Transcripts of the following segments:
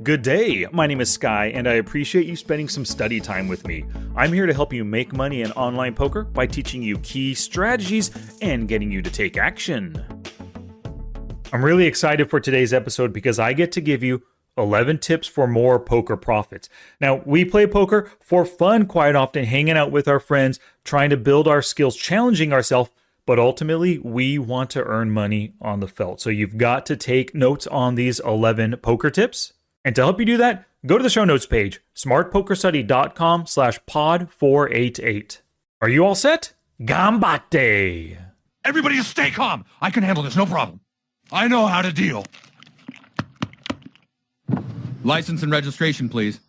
Good day, my name is Sky, and I appreciate you spending some study time with me. I'm here to help you make money in online poker by teaching you key strategies and getting you to take action. I'm really excited for today's episode because I get to give you 11 tips for more poker profits. Now, we play poker for fun quite often, hanging out with our friends, trying to build our skills, challenging ourselves, but ultimately, we want to earn money on the felt. So you've got to take notes on these 11 poker tips. And to help you do that, go to the show notes page, smartpokerstudy.com/pod488. Are you all set? Gambate! Everybody just stay calm. I can handle this, no problem. I know how to deal. License and registration, please.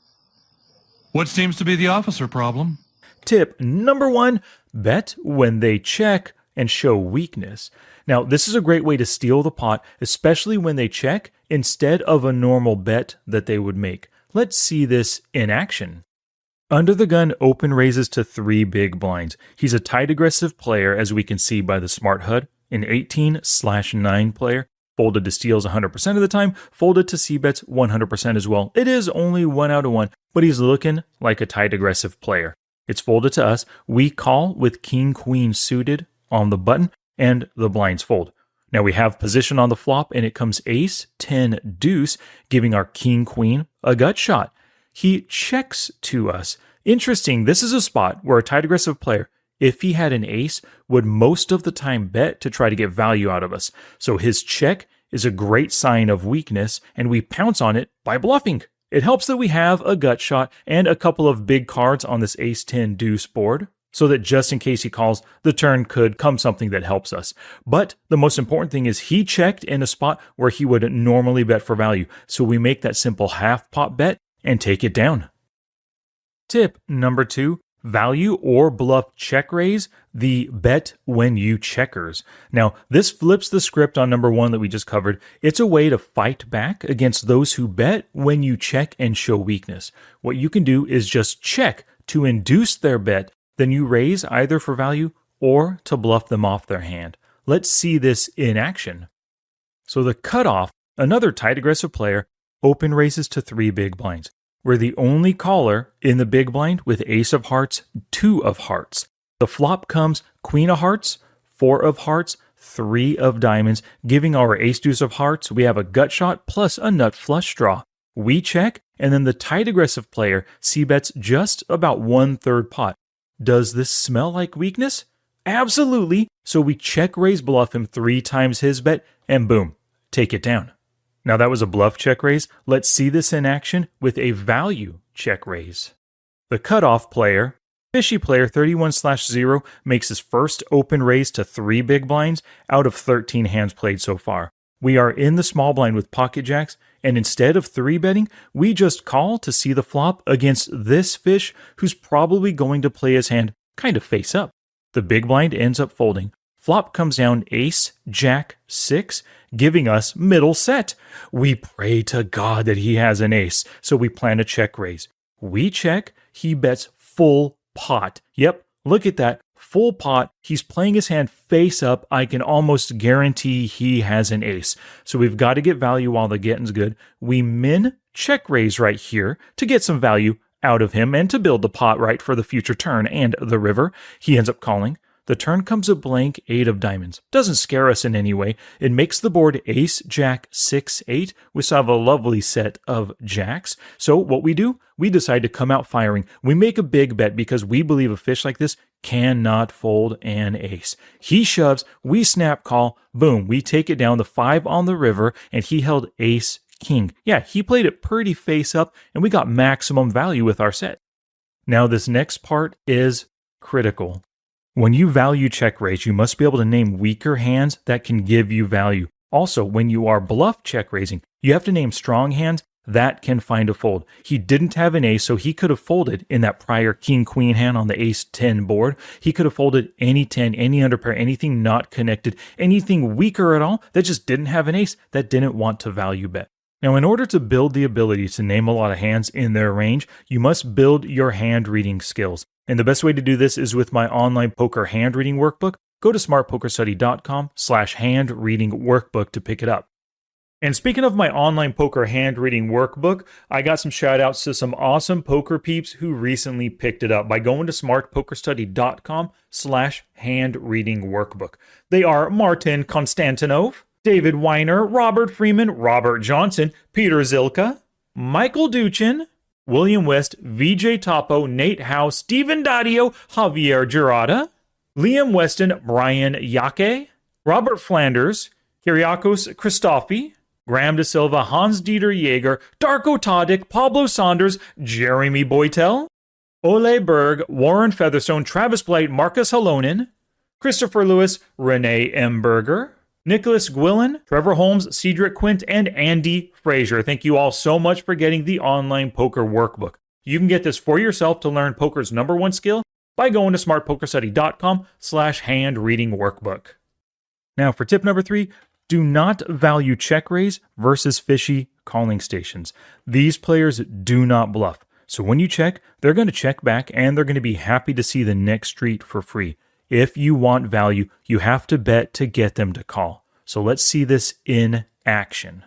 What seems to be the officer problem? Tip number 1, bet when they check and show weakness. Now, this is a great way to steal the pot, especially when they check instead of a normal bet that they would make. Let's see this in action. Under the gun open raises to 3 big blinds. He's a tight aggressive player, as we can see by the smart HUD, an 18/9 player, folded to steals 100% of the time, folded to c-bets 100% as well. It is only 1 out of 1, but he's looking like a tight aggressive player. It's folded to us. We call with king-queen suited on the button, and the blinds fold. Now we have position on the flop, and it comes ace, 10, deuce, giving our king-queen a gut shot. He checks to us. Interesting, this is a spot where a tight aggressive player, if he had an ace, would most of the time bet to try to get value out of us. So his check is a great sign of weakness, and we pounce on it by bluffing. It helps that we have a gut shot and a couple of big cards on this ace, 10, deuce board, so that just in case he calls, the turn could come something that helps us. But the most important thing is he checked in a spot where he would normally bet for value. So we make that simple half pot bet and take it down. Tip number 2, value or bluff check raise the bet when you checkers. Now, this flips the script on number 1 that we just covered. It's a way to fight back against those who bet when you check and show weakness. What you can do is just check to induce their bet. Then you raise either for value or to bluff them off their hand. Let's see this in action. So the cutoff, another tight aggressive player, open raises to 3 big blinds. We're the only caller in the big blind with ace of hearts, 2 of hearts. The flop comes queen of hearts, 4 of hearts, 3 of diamonds, giving our ace deuce of hearts. We have a gut shot plus a nut flush draw. We check, and then the tight aggressive player c-bets just about 1/3 pot. Does this smell like weakness? Absolutely. So we check raise bluff him 3 times his bet, and boom, take it down. Now that was a bluff check raise. Let's see this in action with a value check raise. The cutoff player, fishy player 31/0, makes his first open raise to 3 big blinds out of 13 hands played so far. We are in the small blind with pocket jacks, and instead of 3 betting, we just call to see the flop against this fish who's probably going to play his hand kind of face up. The big blind ends up folding. Flop comes down ace, jack, 6, giving us middle set. We pray to God that he has an ace, so we plan a check raise. We check, he bets full pot. Yep, look at that. Full pot, he's playing his hand face up. I can almost guarantee he has an ace. So we've got to get value while the getting's good. We min check raise right here to get some value out of him and to build the pot right for the future turn and the river. He ends up calling. The turn comes a blank 8 of diamonds. Doesn't scare us in any way. It makes the board ace, jack, 6, 8. We still have a lovely set of jacks. So what we do, we decide to come out firing. We make a big bet because we believe a fish like this cannot fold an ace. He shoves, we snap call, boom, we take it down the 5 on the river, and he held ace, king. Yeah, he played it pretty face up, and we got maximum value with our set. Now this next part is critical. When you value check raise, you must be able to name weaker hands that can give you value. Also, when you are bluff check raising, you have to name strong hands that can find a fold. He didn't have an ace, so he could have folded in that prior king-queen hand on the ace-10 board. He could have folded any 10, any underpair, anything not connected, anything weaker at all that just didn't have an ace that didn't want to value bet. Now, in order to build the ability to name a lot of hands in their range, you must build your hand reading skills. And the best way to do this is with my online poker hand reading workbook. Go to smartpokerstudy.com/hand reading workbook to pick it up. And speaking of my online poker hand reading workbook, I got some shout outs to some awesome poker peeps who recently picked it up by going to smartpokerstudy.com/hand reading workbook. They are Martin Konstantinov, David Weiner, Robert Freeman, Robert Johnson, Peter Zilka, Michael Duchin, William West, VJ Topo, Nate Howe, Stephen Dadio, Javier Gerada, Liam Weston, Brian Yake, Robert Flanders, Kyriakos Christofi, Graham De Silva, Hans-Dieter Jaeger, Darko Tadic, Pablo Saunders, Jeremy Boytel, Ole Berg, Warren Featherstone, Travis Blight, Marcus Halonen, Christopher Lewis, Renee M. Berger, Nicholas Gwillen, Trevor Holmes, Cedric Quint, and Andy Frazier. Thank you all so much for getting the online poker workbook. You can get this for yourself to learn poker's #1 skill by going to smartpokerstudy.com/hand reading workbook. Now for tip number 3, do not value check raise versus fishy calling stations. These players do not bluff. So when you check, they're going to check back and they're going to be happy to see the next street for free. If you want value, you have to bet to get them to call. So let's see this in action.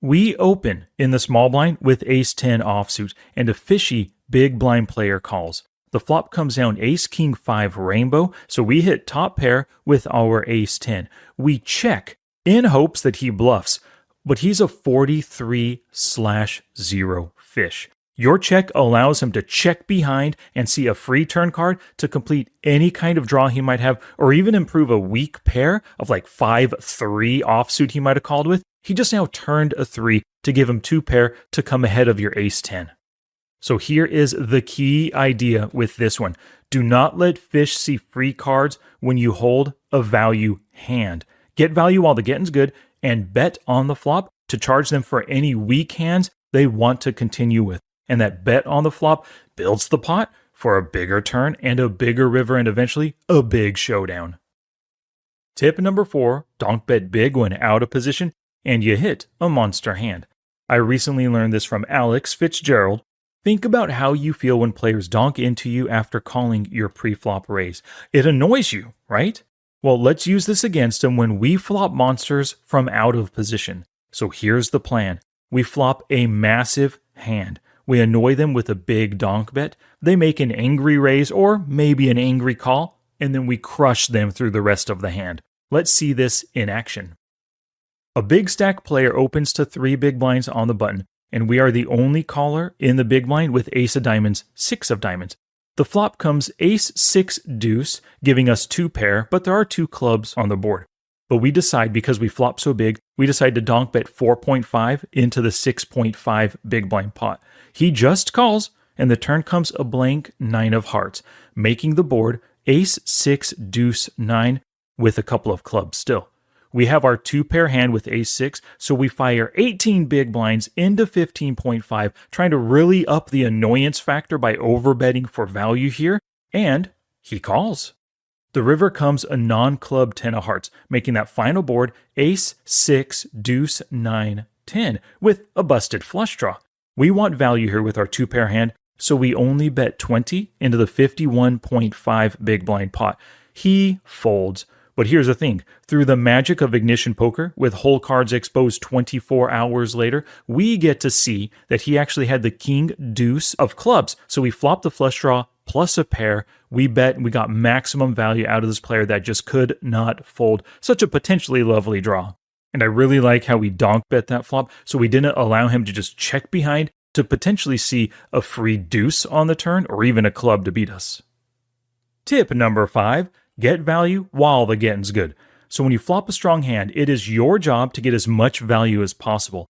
We open in the small blind with ace-10 offsuit and a fishy big blind player calls. The flop comes down ace-king-5 rainbow, so we hit top pair with our ace-10. We check in hopes that he bluffs, but he's a 43/0 fish. Your check allows him to check behind and see a free turn card to complete any kind of draw he might have, or even improve a weak pair of like 5-3 offsuit he might have called with. He just now turned a 3 to give him 2 pair to come ahead of your ace-10. So here is the key idea with this one. Do not let fish see free cards when you hold a value hand. Get value while the getting's good and bet on the flop to charge them for any weak hands they want to continue with. And that bet on the flop builds the pot for a bigger turn and a bigger river and eventually a big showdown. Tip number 4, donk bet big when out of position and you hit a monster hand. I recently learned this from Alex Fitzgerald. Think about how you feel when players donk into you after calling your pre-flop raise. It annoys you, right? Well, let's use this against them when we flop monsters from out of position. So here's the plan. We flop a massive hand. We annoy them with a big donk bet. They make an angry raise or maybe an angry call, and then we crush them through the rest of the hand. Let's see this in action. A big stack player opens to 3 big blinds on the button, and we are the only caller in the big blind with ace of diamonds, 6 of diamonds. The flop comes ace-6 deuce, giving us 2 pair, but there are 2 clubs on the board. But we decide, because we flop so big, we decide to donk bet 4.5 into the 6.5 big blind pot. He just calls, and the turn comes a blank 9 of hearts, making the board ace-6 deuce 9 with a couple of clubs still. We have our 2-pair hand with ace-6, so we fire 18 big blinds into 15.5, trying to really up the annoyance factor by overbetting for value here, and he calls. The river comes a non-club 10 of hearts, making that final board ace-6 deuce 9 10 with a busted flush draw. We want value here with our 2-pair hand, so we only bet 20 into the 51.5 big blind pot. He folds. But here's the thing, through the magic of Ignition Poker, with whole cards exposed 24 hours later, we get to see that he actually had the king deuce of clubs. So we flopped the flush draw plus a pair. We bet we got maximum value out of this player that just could not fold. Such a potentially lovely draw. And I really like how we donk bet that flop, so we didn't allow him to just check behind to potentially see a free deuce on the turn or even a club to beat us. Tip number 5. Get value while the getting's good. So when you flop a strong hand, it is your job to get as much value as possible.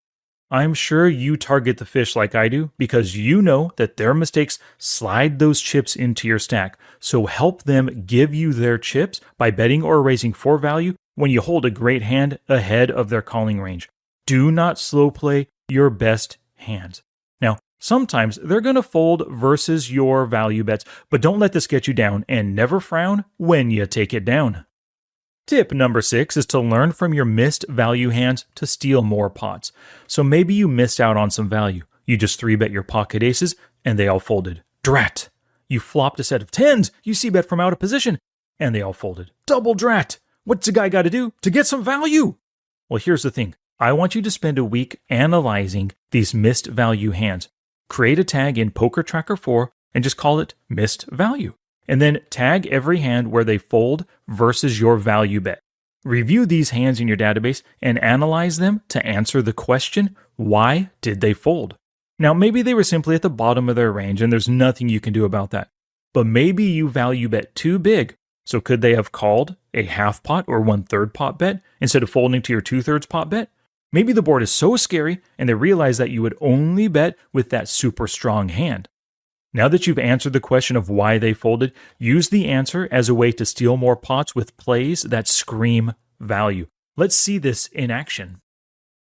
I'm sure you target the fish like I do because you know that their mistakes slide those chips into your stack. So help them give you their chips by betting or raising for value when you hold a great hand ahead of their calling range. Do not slow play your best hands. Now, sometimes they're going to fold versus your value bets, but don't let this get you down and never frown when you take it down. Tip number 6 is to learn from your missed value hands to steal more pots. So maybe you missed out on some value. You just 3-bet your pocket aces and they all folded. Drat! You flopped a set of 10s, you c-bet from out of position, and they all folded. Double drat! What's a guy got to do to get some value? Well, here's the thing. I want you to spend a week analyzing these missed value hands. Create a tag in Poker Tracker 4 and just call it missed value. And then tag every hand where they fold versus your value bet. Review these hands in your database and analyze them to answer the question, why did they fold? Now, maybe they were simply at the bottom of their range and there's nothing you can do about that. But maybe you value bet too big. So could they have called a half pot or 1/3 pot bet instead of folding to your 2/3 pot bet? Maybe the board is so scary and they realize that you would only bet with that super strong hand. Now that you've answered the question of why they folded, use the answer as a way to steal more pots with plays that scream value. Let's see this in action.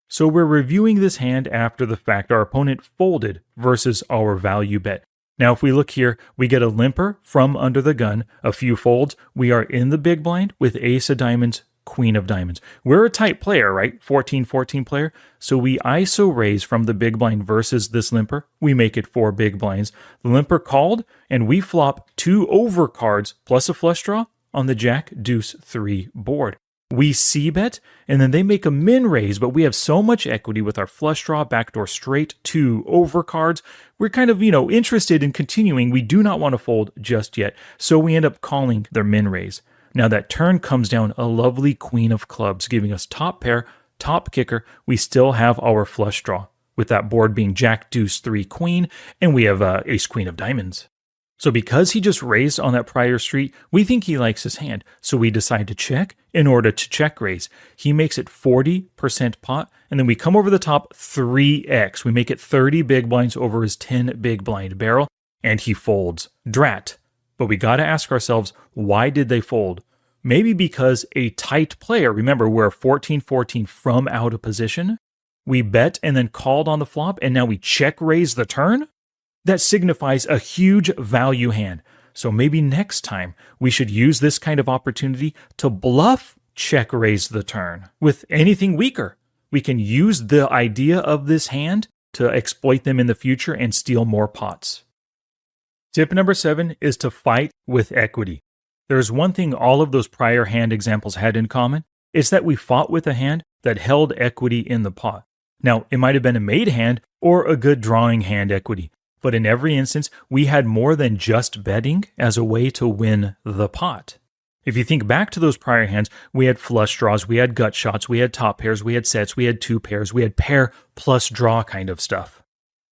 So we're reviewing this hand after the fact. Our opponent folded versus our value bet. Now if we look here, we get a limper from under the gun, a few folds. We are in the big blind with ace of diamonds, queen of diamonds. We're a tight player, right? 14-14 player. So we ISO raise from the big blind versus this limper. We make it 4 big blinds. The limper called, and we flop 2 overcards plus a flush draw on the jack deuce 3 board. We c-bet, and then they make a min raise, but we have so much equity with our flush draw, backdoor straight, 2 overcards. We're kind of, interested in continuing. We do not want to fold just yet. So we end up calling their min raise. Now that turn comes down a lovely queen of clubs, giving us top pair, top kicker. We still have our flush draw, with that board being jack deuce 3 queen, and we have ace queen of diamonds. So because he just raised on that prior street, we think he likes his hand. So we decide to check in order to check raise. He makes it 40% pot, and then we come over the top 3x. We make it 30 big blinds over his 10 big blind barrel, and he folds. Drat. But we got to ask ourselves, why did they fold? Maybe because a tight player, remember we're 14-14 from out of position, we bet and then called on the flop, and now we check raise the turn? That signifies a huge value hand. So maybe next time we should use this kind of opportunity to bluff check raise the turn with anything weaker. We can use the idea of this hand to exploit them in the future and steal more pots. Tip number 7 is to fight with equity. There's one thing all of those prior hand examples had in common. It's that we fought with a hand that held equity in the pot. Now, it might have been a made hand or a good drawing hand equity, but in every instance, we had more than just betting as a way to win the pot. If you think back to those prior hands, we had flush draws, we had gut shots, we had top pairs, we had sets, we had 2 pairs, we had pair plus draw kind of stuff.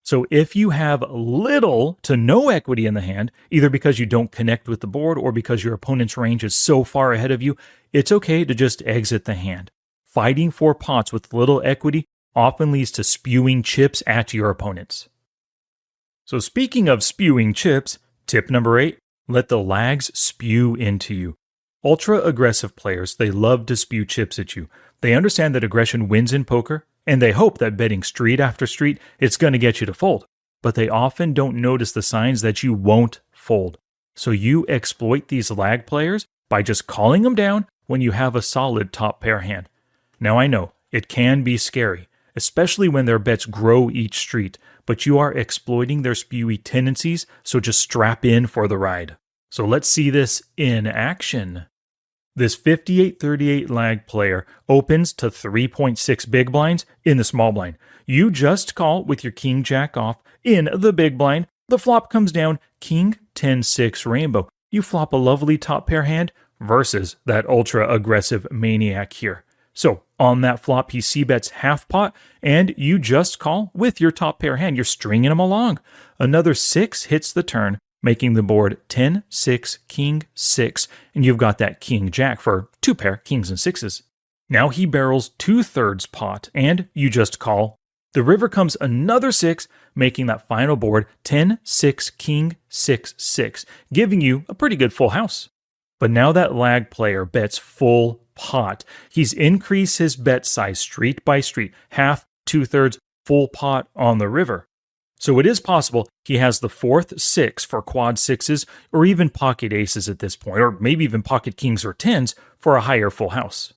So if you have little to no equity in the hand, either because you don't connect with the board or because your opponent's range is so far ahead of you, it's okay to just exit the hand. Fighting for pots with little equity often leads to spewing chips at your opponents. So speaking of spewing chips, tip number 8, let the lags spew into you. Ultra-aggressive players, they love to spew chips at you. They understand that aggression wins in poker, and they hope that betting street after street, it's going to get you to fold. But they often don't notice the signs that you won't fold. So you exploit these lag players by just calling them down when you have a solid top pair hand. Now I know, it can be scary, especially when their bets grow each street, but you are exploiting their spewy tendencies, so just strap in for the ride. So let's see this in action. This 58-38 lag player opens to 3.6 big blinds in the small blind. You just call with your king-jack off in the big blind. The flop comes down, king 10-6 rainbow. You flop a lovely top pair hand versus that ultra-aggressive maniac here. So on that flop, he c-bets half pot, and you just call with your top pair hand. You're stringing him along. Another 6 hits the turn, making the board 10-6, king 6, and you've got that king-jack for 2 pair kings and 6s. Now he barrels 2/3 pot, and you just call. The river comes another 6, making that final board 10-6, king 6-6, giving you a pretty good full house. But now that lag player bets full pot. He's increased his bet size street by street, half, 2/3, full pot on the river. So it is possible he has the 4th 6 for quad 6s or even pocket aces at this point, or maybe even pocket kings or 10s for a higher full house.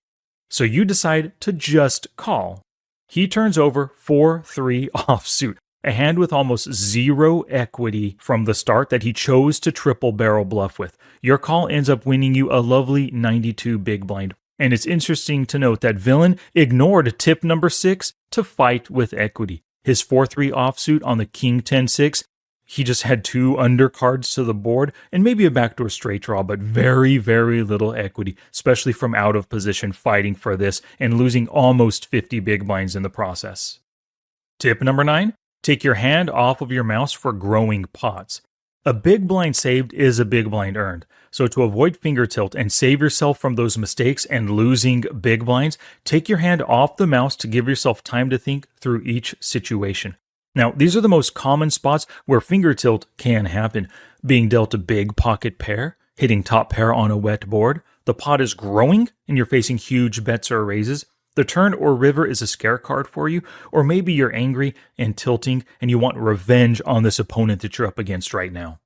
So you decide to just call. He turns over 4-3 offsuit, a hand with almost zero equity from the start that he chose to triple barrel bluff with. Your call ends up winning you a lovely 92 big blind And it's interesting to note that Villain ignored tip number 6 to fight with equity. His 4-3 offsuit on the King 10-6, he just had 2 undercards to the board and maybe a backdoor straight draw, but very, very little equity, especially from out of position fighting for this and losing almost 50 big blinds in the process. Tip number 9, take your hand off of your mouse for growing pots. A big blind saved is a big blind earned. So to avoid finger tilt and save yourself from those mistakes and losing big blinds, take your hand off the mouse to give yourself time to think through each situation. Now, these are the most common spots where finger tilt can happen. Being dealt a big pocket pair, hitting top pair on a wet board, the pot is growing and you're facing huge bets or raises, the turn or river is a scare card for you, or maybe you're angry and tilting and you want revenge on this opponent that you're up against right now.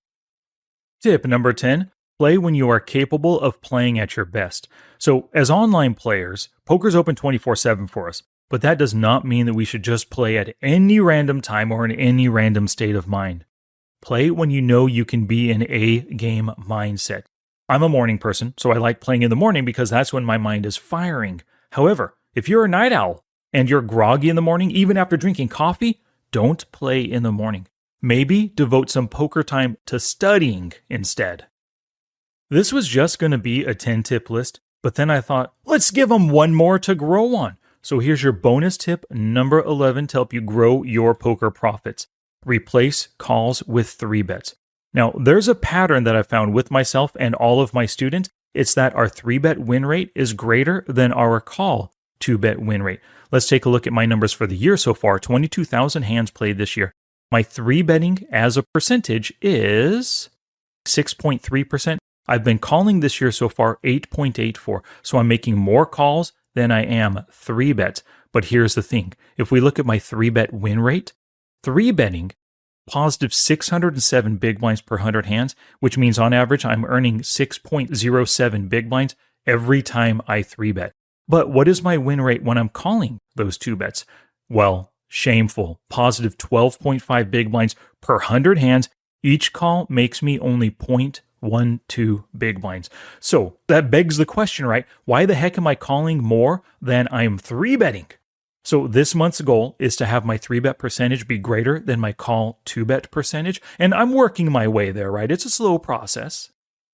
Tip number 10, play when you are capable of playing at your best. So as online players, poker's open 24/7 for us. But that does not mean that we should just play at any random time or in any random state of mind. Play when you know you can be in a game mindset. I'm a morning person, so I like playing in the morning because that's when my mind is firing. However, if you're a night owl and you're groggy in the morning, even after drinking coffee, don't play in the morning. Maybe devote some poker time to studying instead. This was just going to be a 10-tip list, but then I thought, let's give them one more to grow on. So here's your bonus tip number 11 to help you grow your poker profits. Replace calls with 3-bets. Now, there's a pattern that I found with myself and all of my students. It's that our 3-bet win rate is greater than our call 2-bet win rate. Let's take a look at my numbers for the year so far. 22,000 hands played this year. My 3-betting as a percentage is 6.3%. I've been calling this year so far 8.84. So I'm making more calls than I am 3-bets. But here's the thing. If we look at my 3-bet win rate, 3-betting, positive 607 big blinds per 100 hands, which means on average I'm earning 6.07 big blinds every time I 3-bet. But what is my win rate when I'm calling those 2-bets? Well, shameful. Positive 12.5 big blinds per 100 hands. Each call makes me only 0.12 big blinds. So that begs the question, right? Why the heck am I calling more than I'm 3-betting? So this month's goal is to have my 3-bet percentage be greater than my call 2-bet percentage. And I'm working my way there, right? It's a slow process.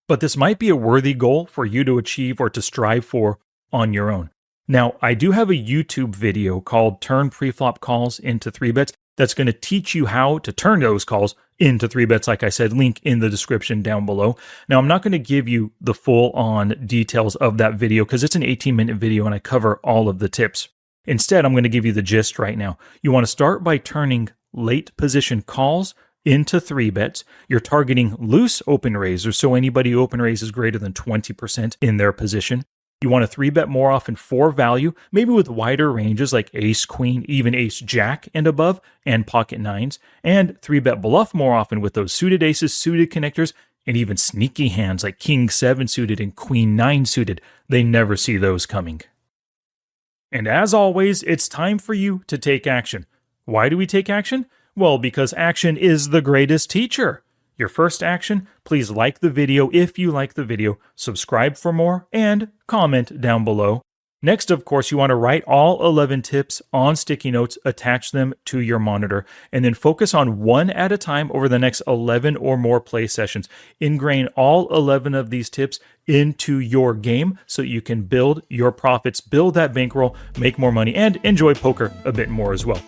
But this might be a worthy goal for you to achieve or to strive for on your own. Now, I do have a YouTube video called Turn Preflop Calls into 3-bets that's going to teach you how to turn those calls into 3-bets, like I said, link in the description down below. Now, I'm not going to give you the full-on details of that video because it's an 18-minute video and I cover all of the tips. Instead, I'm going to give you the gist right now. You want to start by turning late position calls into 3-bets. You're targeting loose open raisers, so anybody who open raises greater than 20% in their position. You want to 3-bet more often for value, maybe with wider ranges like ace, queen, even ace, jack and above, and pocket nines, and 3-bet bluff more often with those suited aces, suited connectors, and even sneaky hands like king 7 suited and queen 9 suited. They never see those coming. And as always, it's time for you to take action. Why do we take action? Well, because action is the greatest teacher. Your first action, please like the video if you like the video, subscribe for more, and comment down below. Next, of course, you want to write all 11 tips on sticky notes, attach them to your monitor, and then focus on one at a time over the next 11 or more play sessions. Ingrain all 11 of these tips into your game so you can build your profits, build that bankroll, make more money, and enjoy poker a bit more as well.